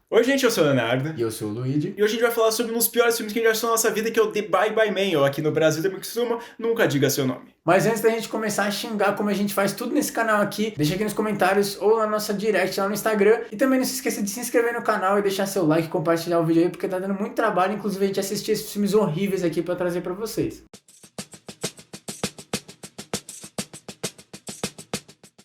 Oi, gente, eu sou o Leonardo. E eu sou o Luigi. E hoje a gente vai falar sobre um dos piores filmes que a gente já assistiu na nossa vida, que é o The Bye Bye Man, ou aqui no Brasil também costuma, nunca diga seu nome. Mas antes da gente começar a xingar como a gente faz tudo nesse canal aqui, deixa aqui nos comentários ou na nossa direct lá no Instagram. E também não se esqueça de se inscrever no canal e deixar seu like e compartilhar o vídeo aí, porque tá dando muito trabalho, inclusive a gente assistir esses filmes horríveis aqui pra trazer pra vocês.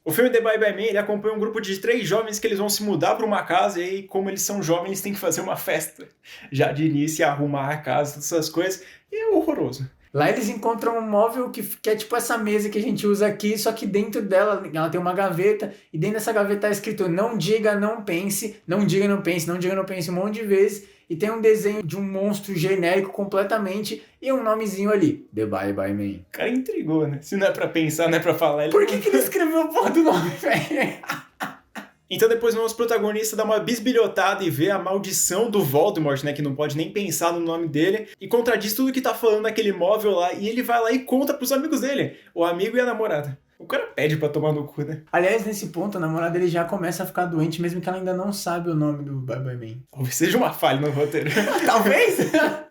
O filme The Bye Bye Man, ele acompanha um grupo de 3 jovens que eles vão se mudar para uma casa e aí, como eles são jovens, eles têm que fazer uma festa. Já de início, arrumar a casa, todas essas coisas, e é horroroso. Lá eles encontram um móvel que é tipo essa mesa que a gente usa aqui, só que dentro dela ela tem uma gaveta, e dentro dessa gaveta tá escrito não diga, não pense, não diga, não pense, não diga, não pense um monte de vezes, e tem um desenho de um monstro genérico completamente e um nomezinho ali, The Bye Bye Man. O cara intrigou, né? Se não é pra pensar, não é pra falar. Ele Por que ele escreveu o porra do nome, velho? Então depois o nosso protagonista dá uma bisbilhotada e vê a maldição do Voldemort, né, que não pode nem pensar no nome dele, e contradiz tudo que tá falando naquele móvel lá, e ele vai lá e conta pros amigos dele, o amigo e a namorada. O cara pede pra tomar no cu, né? Aliás, nesse ponto, a namorada dele já começa a ficar doente, mesmo que ela ainda não sabe o nome do Bye Bye Man. Talvez seja uma falha no roteiro. Talvez!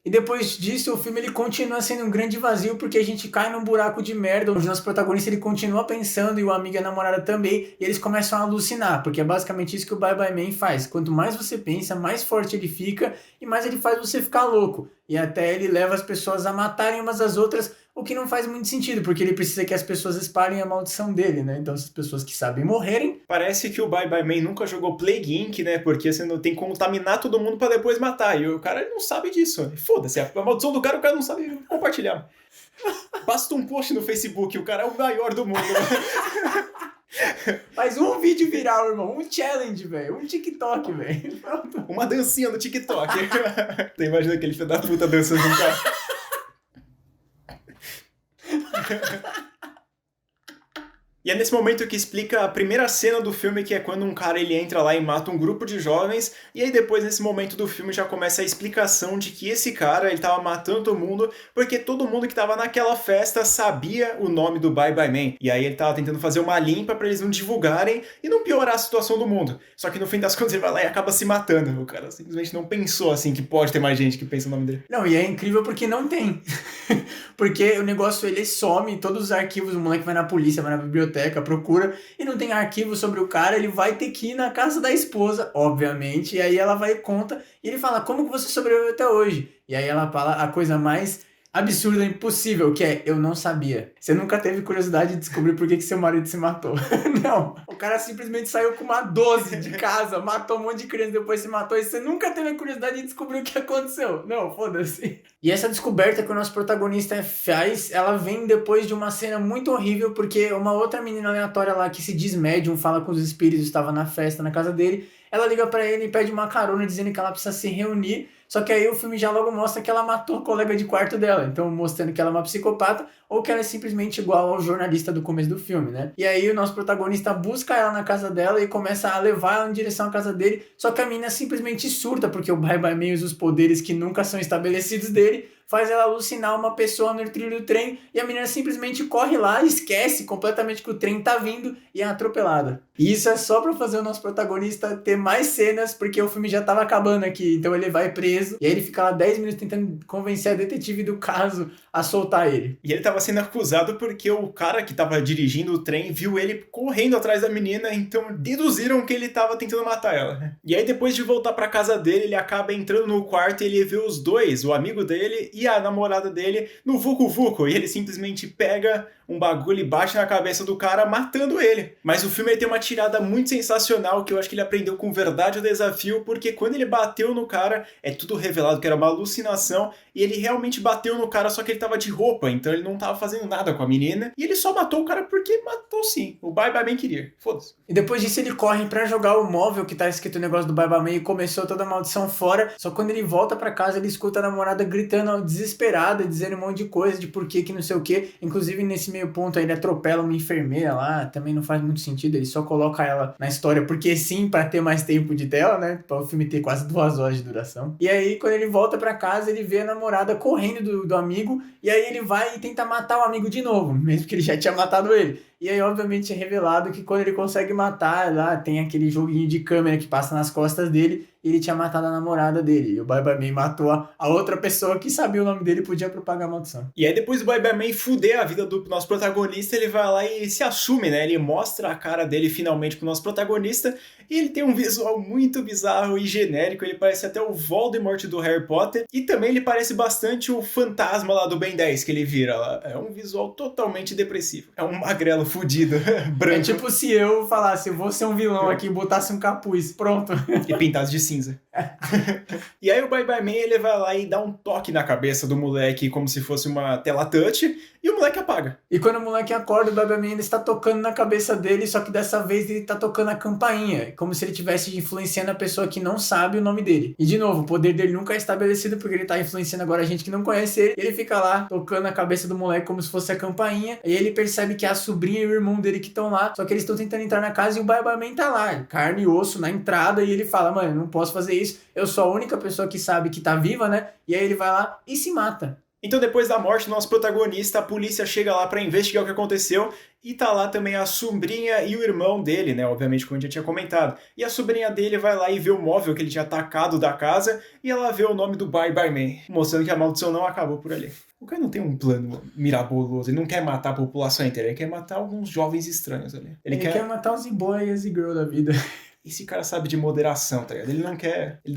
E depois disso, o filme ele continua sendo um grande vazio, porque a gente cai num buraco de merda, onde o nosso protagonista ele continua pensando, e o amigo e a namorada também, e eles começam a alucinar, porque é basicamente isso que o Bye Bye Man faz. Quanto mais você pensa, mais forte ele fica, e mais ele faz você ficar louco. E até ele leva as pessoas a matarem umas às outras, o que não faz muito sentido, porque ele precisa que as pessoas espalhem a maldição dele, né? Então, as pessoas que sabem morrerem... Parece que o Bye Bye Man nunca jogou Plague Inc, né? Porque você não tem que contaminar todo mundo pra depois matar. E o cara ele não sabe disso. Foda-se, a maldição do cara o cara não sabe compartilhar. Basta um post no Facebook, o cara é o maior do mundo. Faz um vídeo viral, irmão. Um challenge, velho. Um TikTok, velho. Uma dancinha no TikTok. Você imagina aquele filho da puta dançando no cara. E é nesse momento que explica a primeira cena do filme, que é quando um cara ele entra lá e mata um grupo de jovens, e aí depois nesse momento do filme já começa a explicação de que esse cara ele tava matando todo mundo porque todo mundo que tava naquela festa sabia o nome do Bye Bye Man. E aí ele tava tentando fazer uma limpa pra eles não divulgarem e não piorar a situação do mundo. Só que no fim das contas ele vai lá e acaba se matando. O cara simplesmente não pensou assim que pode ter mais gente que pensa o nome dele. Não, e é incrível porque não tem. Porque o negócio ele some, todos os arquivos, o moleque vai na polícia, vai na biblioteca, procura, e não tem arquivo sobre o cara, ele vai ter que ir na casa da esposa, obviamente, e aí ela vai e conta, e ele fala, como que você sobreviveu até hoje? E aí ela fala a coisa mais absurda, impossível, que é, eu não sabia. Você nunca teve curiosidade de descobrir por que seu marido se matou. Não, o cara simplesmente saiu com uma 12 de casa, matou um monte de criança, depois se matou, e você nunca teve a curiosidade de descobrir o que aconteceu. Não, foda-se. E essa descoberta que o nosso protagonista faz, ela vem depois de uma cena muito horrível, porque uma outra menina aleatória lá que se diz médium, fala com os espíritos, estava na festa na casa dele, ela liga pra ele e pede uma carona dizendo que ela precisa se reunir, só que aí o filme já logo mostra que ela matou o colega de quarto dela, então mostrando que ela é uma psicopata ou que ela é simplesmente igual ao jornalista do começo do filme, né? E aí o nosso protagonista busca ela na casa dela e começa a levar ela em direção à casa dele, só que a menina simplesmente surta, porque o Bye Bye Man usa os poderes que nunca são estabelecidos dele, faz ela alucinar uma pessoa no trilho do trem e a menina simplesmente corre lá, esquece completamente que o trem tá vindo e é atropelada. E isso é só pra fazer o nosso protagonista ter mais cenas, porque o filme já tava acabando aqui, então ele vai preso e aí ele fica lá 10 minutos tentando convencer a detetive do caso a soltar ele. E ele tava sendo acusado porque o cara que tava dirigindo o trem viu ele correndo atrás da menina, então deduziram que ele tava tentando matar ela. E aí depois de voltar pra casa dele, ele acaba entrando no quarto e ele vê os dois, o amigo dele e a namorada dele, no Vucu Vucu, e ele simplesmente pega um bagulho e bate na cabeça do cara, matando ele. Mas o filme tem uma tirada muito sensacional, que eu acho que ele aprendeu com verdade o desafio, porque quando ele bateu no cara, é tudo revelado que era uma alucinação, e ele realmente bateu no cara, só que ele tava de roupa, então ele não tava fazendo nada com a menina, e ele só matou o cara porque matou sim. O Bye Bye Man queria. Foda-se. E depois disso ele corre pra jogar o móvel que tá escrito o negócio do Bye Bye Man e começou toda a maldição fora, só quando ele volta pra casa ele escuta a namorada gritando desesperada, dizendo um monte de coisa, de por que não sei o que, inclusive nesse meio ponto aí ele atropela uma enfermeira lá, também não faz muito sentido, ele só coloca ela na história porque sim, pra ter mais tempo de tela, né, pra o filme ter quase 2 horas de duração. E aí quando ele volta pra casa ele vê a namorada correndo do amigo, e aí ele vai e tenta matar o amigo de novo, mesmo que ele já tinha matado ele. E aí, obviamente, é revelado que quando ele consegue matar, lá tem aquele joguinho de câmera que passa nas costas dele, e ele tinha matado a namorada dele. E o Bye Bye Man matou a outra pessoa que sabia o nome dele e podia propagar a maldição. E aí depois do Bye Bye Man fuder a vida do nosso protagonista, ele vai lá e se assume, né? Ele mostra a cara dele finalmente pro nosso protagonista, e ele tem um visual muito bizarro e genérico, ele parece até o Voldemort do Harry Potter, e também ele parece bastante o fantasma lá do Ben 10 que ele vira lá. É um visual totalmente depressivo. É um magrelo fudido, branco. É tipo se eu falasse, vou ser um vilão aqui e botasse um capuz, pronto. E pintado de cinza. E aí o Bye Bye Man, ele vai lá e dá um toque na cabeça do moleque como se fosse uma tela touch, e o moleque apaga. E quando o moleque acorda, o Bye Bye Man ainda está tocando na cabeça dele, só que dessa vez ele tá tocando a campainha, como se ele estivesse influenciando a pessoa que não sabe o nome dele. E de novo, o poder dele nunca é estabelecido porque ele tá influenciando agora a gente que não conhece ele. Ele fica lá tocando a cabeça do moleque como se fosse a campainha, e ele percebe que é a sobrinha e o irmão dele que estão lá, só que eles estão tentando entrar na casa e o Bye Bye Man tá lá, carne e osso na entrada, e ele fala, mano, não posso fazer isso, eu sou a única pessoa que sabe que tá viva, né? E aí ele vai lá e se mata. Então depois da morte do nosso protagonista, a polícia chega lá pra investigar o que aconteceu, e tá lá também a sobrinha e o irmão dele, né, obviamente como eu já tinha comentado. E a sobrinha dele vai lá e vê o móvel que ele tinha atacado da casa, e ela vê o nome do Bye Bye Man, mostrando que a maldição não acabou por ali. O cara não tem um plano miraboloso, ele não quer matar a população inteira, ele quer matar alguns jovens estranhos ali. Ele quer matar os e-boy e as e-girl da vida. Esse cara sabe de moderação, tá ligado? Ele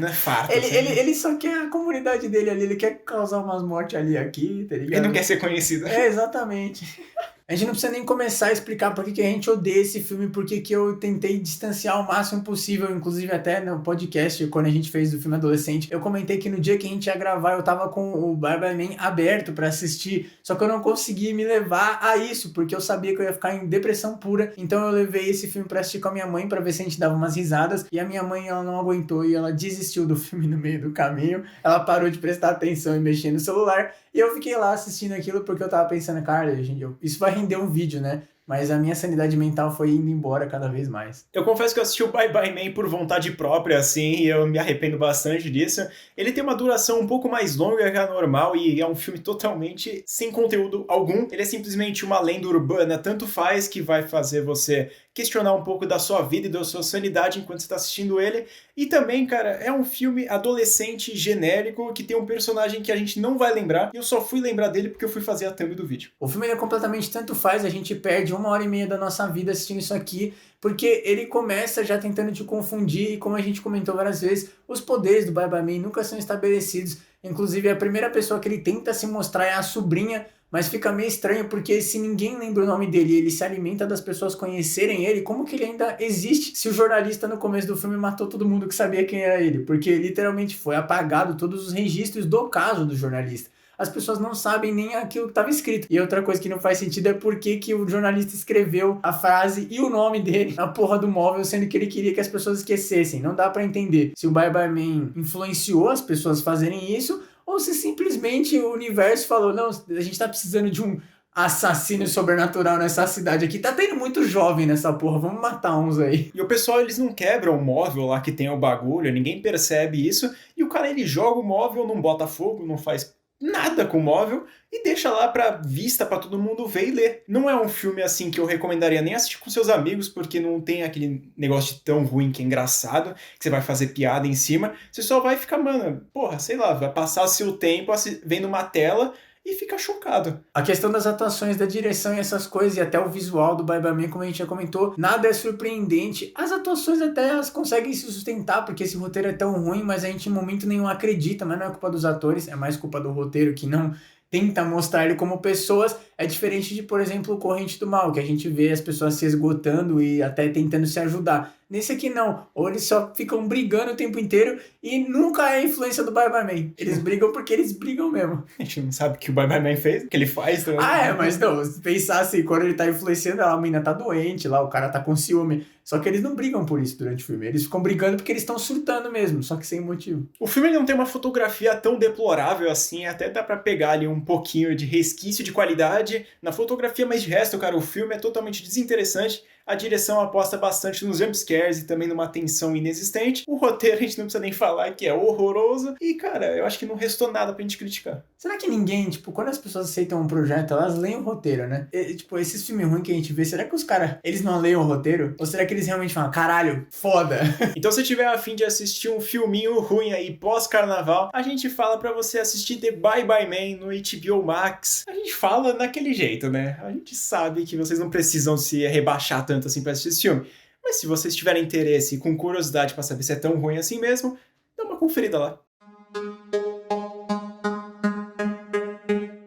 não é farto. Ele só quer a comunidade dele ali, ele quer causar umas mortes ali aqui, tá ligado? Ele não quer ser conhecido. É, exatamente. A gente não precisa nem começar a explicar por que a gente odeia esse filme, porque que eu tentei distanciar o máximo possível, inclusive até no podcast, quando a gente fez do filme Adolescente, eu comentei que no dia que a gente ia gravar, eu tava com o Bye Bye Man aberto pra assistir, só que eu não consegui me levar a isso, porque eu sabia que eu ia ficar em depressão pura, então eu levei esse filme pra assistir com a minha mãe, pra ver se a gente dava umas risadas, e a minha mãe, ela não aguentou, e ela desistiu do filme no meio do caminho, ela parou de prestar atenção e mexer no celular, e eu fiquei lá assistindo aquilo porque eu tava pensando, cara, gente, isso vai render um vídeo, né? Mas a minha sanidade mental foi indo embora cada vez mais. Eu confesso que eu assisti o Bye Bye Man por vontade própria, assim, e eu me arrependo bastante disso. Ele tem uma duração um pouco mais longa que a normal e é um filme totalmente sem conteúdo algum. Ele é simplesmente uma lenda urbana, tanto faz, que vai fazer você questionar um pouco da sua vida e da sua sanidade enquanto você está assistindo ele. E também, cara, é um filme adolescente genérico que tem um personagem que a gente não vai lembrar, e eu só fui lembrar dele porque eu fui fazer a thumb do vídeo. O filme é completamente tanto faz, a gente perde 1h30 da nossa vida assistindo isso aqui, porque ele começa já tentando te confundir, e como a gente comentou várias vezes, os poderes do Bye Bye Man nunca são estabelecidos. Inclusive, a primeira pessoa que ele tenta se mostrar é a sobrinha, mas fica meio estranho porque se ninguém lembra o nome dele e ele se alimenta das pessoas conhecerem ele, como que ele ainda existe se o jornalista no começo do filme matou todo mundo que sabia quem era ele? Porque literalmente foi apagado todos os registros do caso do jornalista. As pessoas não sabem nem aquilo que estava escrito. E outra coisa que não faz sentido é por que o jornalista escreveu a frase e o nome dele na porra do móvel, sendo que ele queria que as pessoas esquecessem. Não dá pra entender se o Bye Bye Man influenciou as pessoas a fazerem isso, ou se simplesmente o universo falou, não, a gente tá precisando de um assassino sobrenatural nessa cidade aqui. Tá tendo muito jovem nessa porra, vamos matar uns aí. E o pessoal, eles não quebram o móvel lá que tem o bagulho, ninguém percebe isso, e o cara, ele joga o móvel, não bota fogo, não faz nada com o móvel e deixa lá pra vista pra todo mundo ver e ler. Não é um filme assim que eu recomendaria nem assistir com seus amigos, porque não tem aquele negócio de tão ruim que é engraçado, que você vai fazer piada em cima. Você só vai ficar, mano, porra, sei lá, vai passar seu tempo vendo uma tela e fica chocado. A questão das atuações, da direção e essas coisas, e até o visual do Bye Bye Man, como a gente já comentou, nada é surpreendente. As atuações até elas conseguem se sustentar, porque esse roteiro é tão ruim, mas a gente em momento nenhum acredita, mas não é culpa dos atores, é mais culpa do roteiro que não tenta mostrar ele como pessoas. É diferente de, por exemplo, o Corrente do Mal, que a gente vê as pessoas se esgotando e até tentando se ajudar. Nesse aqui não, ou eles só ficam brigando o tempo inteiro e nunca é a influência do Bye Bye Man. Eles brigam porque eles brigam mesmo. A gente não sabe o que o Bye Bye Man fez, o que ele faz. Também. Mas não, se pensar assim, quando ele tá influenciando, a menina tá doente lá, o cara tá com ciúme. Só que eles não brigam por isso durante o filme, eles ficam brigando porque eles estão surtando mesmo, só que sem motivo. O filme não tem uma fotografia tão deplorável assim, até dá pra pegar ali um pouquinho de resquício de qualidade na fotografia, mas de resto, cara, o filme é totalmente desinteressante. A direção aposta bastante nos jumpscares e também numa tensão inexistente. O roteiro a gente não precisa nem falar que é horroroso. E, cara, eu acho que não restou nada pra gente criticar. Será que ninguém, tipo, quando as pessoas aceitam um projeto, elas leem o roteiro, né? Tipo, esses filmes ruins que a gente vê, será que os caras, eles não leem o roteiro? Ou será que eles realmente falam, caralho, foda? Então se tiver a fim de assistir um filminho ruim aí pós-carnaval, a gente fala pra você assistir The Bye Bye Man no HBO Max. A gente fala daquele jeito, né? A gente sabe que vocês não precisam se rebaixar tanto assim pra assistir esse filme. Mas se vocês tiverem interesse e com curiosidade pra saber se é tão ruim assim mesmo, dá uma conferida lá.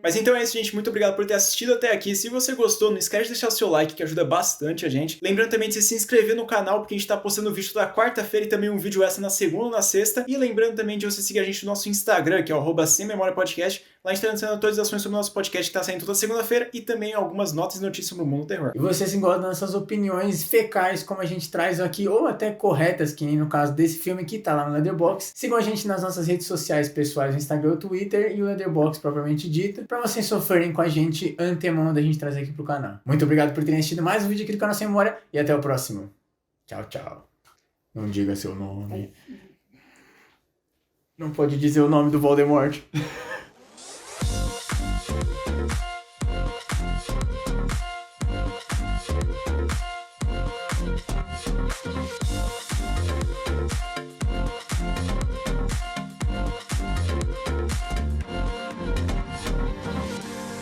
Mas então é isso, gente. Muito obrigado por ter assistido até aqui. Se você gostou, não esquece de deixar o seu like, que ajuda bastante a gente. Lembrando também de se inscrever no canal, porque a gente tá postando vídeo toda quarta-feira e também um vídeo extra na segunda e na sexta. E lembrando também de você seguir a gente no nosso Instagram, que é o @SemMemoriaPodcast. Lá a gente tá lançando atualizações sobre o nosso podcast, que tá saindo toda segunda-feira, e também algumas notas e notícias sobre o mundo do terror. E vocês se gostam dessas opiniões fecais, como a gente traz aqui, ou até corretas, que nem no caso desse filme que tá lá no Letterboxd. Sigam a gente nas nossas redes sociais pessoais, no Instagram, o Twitter e o Letterboxd propriamente dito, pra vocês sofrerem com a gente antemão da gente trazer aqui pro canal. Muito obrigado por terem assistido mais um vídeo aqui do canal Sem Memória, e até o próximo. Tchau, tchau. Não diga seu nome. Não pode dizer o nome do Voldemort.